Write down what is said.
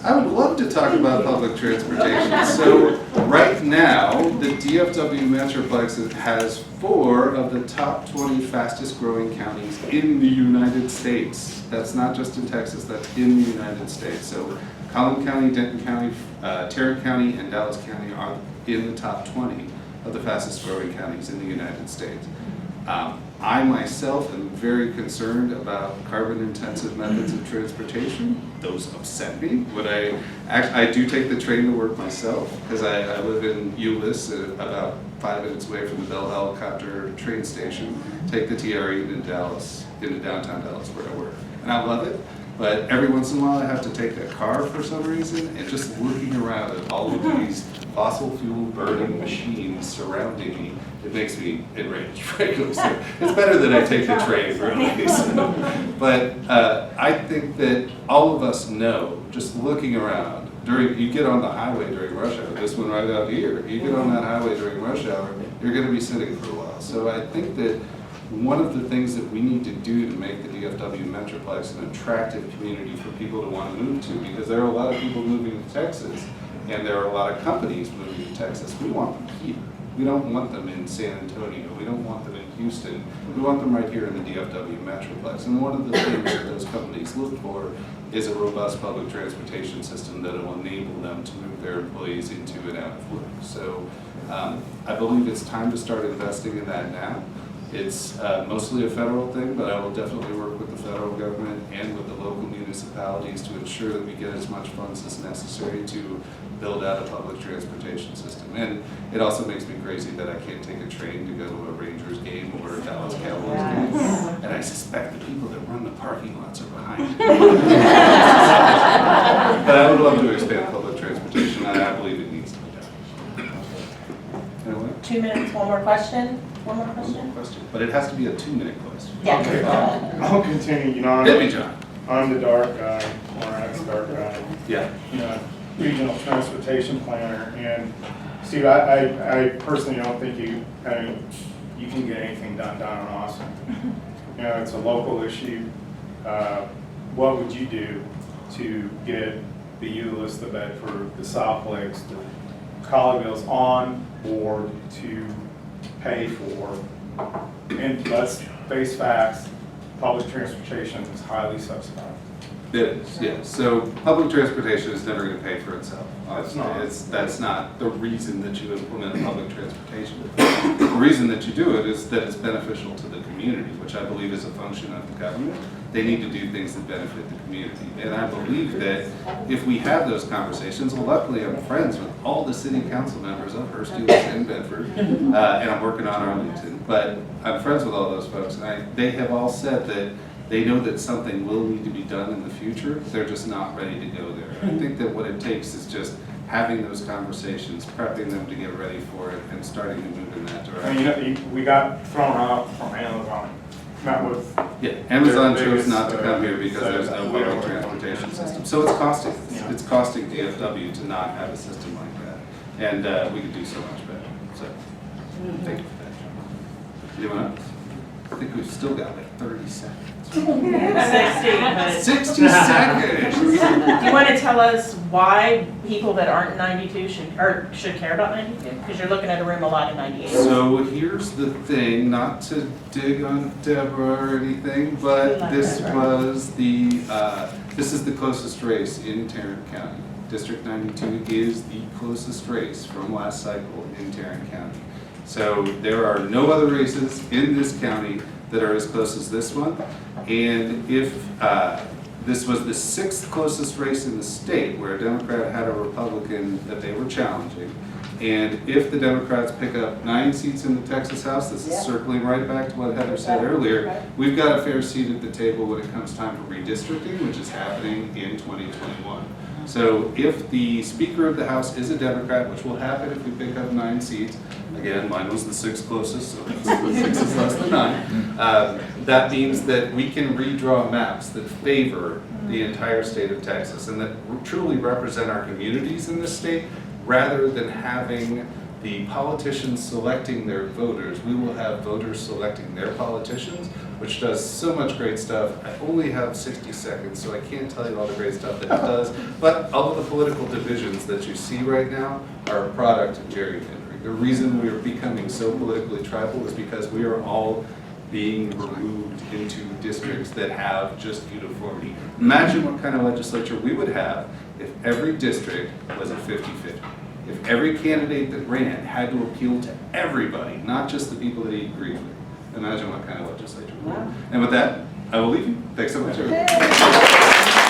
I would love to talk about public transportation. So right now, the DFW Metroplex has 4 of the top 20 fastest growing counties in the United States. That's not just in Texas, that's in the United States. So Collin County, Denton County, Tarrant County, and Dallas County are in the top 20 of the fastest growing counties in the United States. I myself am very concerned about carbon intensive methods of transportation. Those upset me. When I do take the train to work myself because I live in Euless, about 5 minutes away from the Bell Helicopter train station. Take the TRE into Dallas, into downtown Dallas where I work. And I love it. But every once in a while I have to take a car for some reason, and just looking around at all of these fossil fuel burning machines surrounding me, it makes me enraged, frankly. So it's better that I take the train, really. So, but I think that all of us know, just looking around, you get on the highway during rush hour, this one right out here, you get on that highway during rush hour, you're going to be sitting for a while. So I think that one of the things that we need to do to make the DFW Metroplex an attractive community for people to want to move to, because there are a lot of people moving to Texas, and there are a lot of companies moving to Texas. We want them here. We don't want them in San Antonio. We don't want them in Houston. We want them right here in the DFW Metroplex. And one of the things that those companies look for is a robust public transportation system that will enable them to move their employees into and out of work. So I believe it's time to start investing in that now. It's mostly a federal thing, but I will definitely work with the federal government and with the local municipalities to ensure that we get as much funds as necessary to build out a public transportation system. And it also makes me crazy that I can't take a train to go to a Rangers game or a Dallas Cowboys game. And I suspect the people that run the parking lots are behind. But I would love to expand public transportation, and I believe it needs to be done. Anyway? 2 minutes, one more question? One more One question, but it has to be a 2-minute question. Yeah. Okay, I'll continue. Hit me, John. I'm the dark guy, or I'm the dark guy. Yeah. Regional transportation planner, and Steve, I personally don't think you can get anything done down in Austin. It's a local issue. What would you do to get the Euless, the Bedford, the South Lakes, the Colleyvilles on board to pay for, and let's face facts, public transportation is highly subsidized. It is, yeah. So public transportation is never going to pay for itself. That's not the reason that you implement public transportation. The reason that you do it is that it's beneficial to the community, which I believe is a function of the government. They need to do things that benefit the community. And I believe that if we have those conversations, well, luckily I'm friends with all the city council members of Hearst, Euless, and Bedford, and I'm working on Arlington. But I'm friends with all those folks, and they have all said that they know that something will need to be done in the future. They're just not ready to go there. I think that what it takes is just having those conversations, prepping them to get ready for it, and starting to move in that direction. We got thrown out from Amazon. Met with Amazon chose not to come here because there's no public transportation system. So it's costing. It's costing DFW to not have a system like that, and we could do so much better. So thank you for that. Anyone else? I think we've still got like 30 seconds. 60, but 60 seconds. do you want to tell us why people that aren't 92 should care about 92? Because you're looking at a room a lot of 98. So here's the thing, not to dig on Deborah or anything, but this was this is the closest race in Tarrant County. District 92 is the closest race from last cycle in Tarrant County. So there are no other races in this county that are as close as this one. And if this was the 6th closest race in the state where a Democrat had a Republican that they were challenging, and if the Democrats pick up 9 seats in the Texas House, this is circling right back to what Heather said earlier, we've got a fair seat at the table when it comes time for redistricting, which is happening in 2021. So if the Speaker of the House is a Democrat, which will happen if we pick up 9 seats, again, mine was the 6th closest, so 6 is less than 9, that means that we can redraw maps that favor the entire state of Texas and that truly represent our communities in this state, rather than having the politicians selecting their voters. We will have voters selecting their politicians which does so much great stuff. I only have 60 seconds, so I can't tell you all the great stuff that it does. But all of the political divisions that you see right now are a product of gerrymandering. The reason we are becoming so politically tribal is because we are all being removed into districts that have just uniformity. Imagine what kind of legislature we would have if every district was a 50-50. If every candidate that ran had to appeal to everybody, not just the people that he agreed with. Imagine what kind of legislature we would have. And with that, I will leave you. Thanks so much, everybody.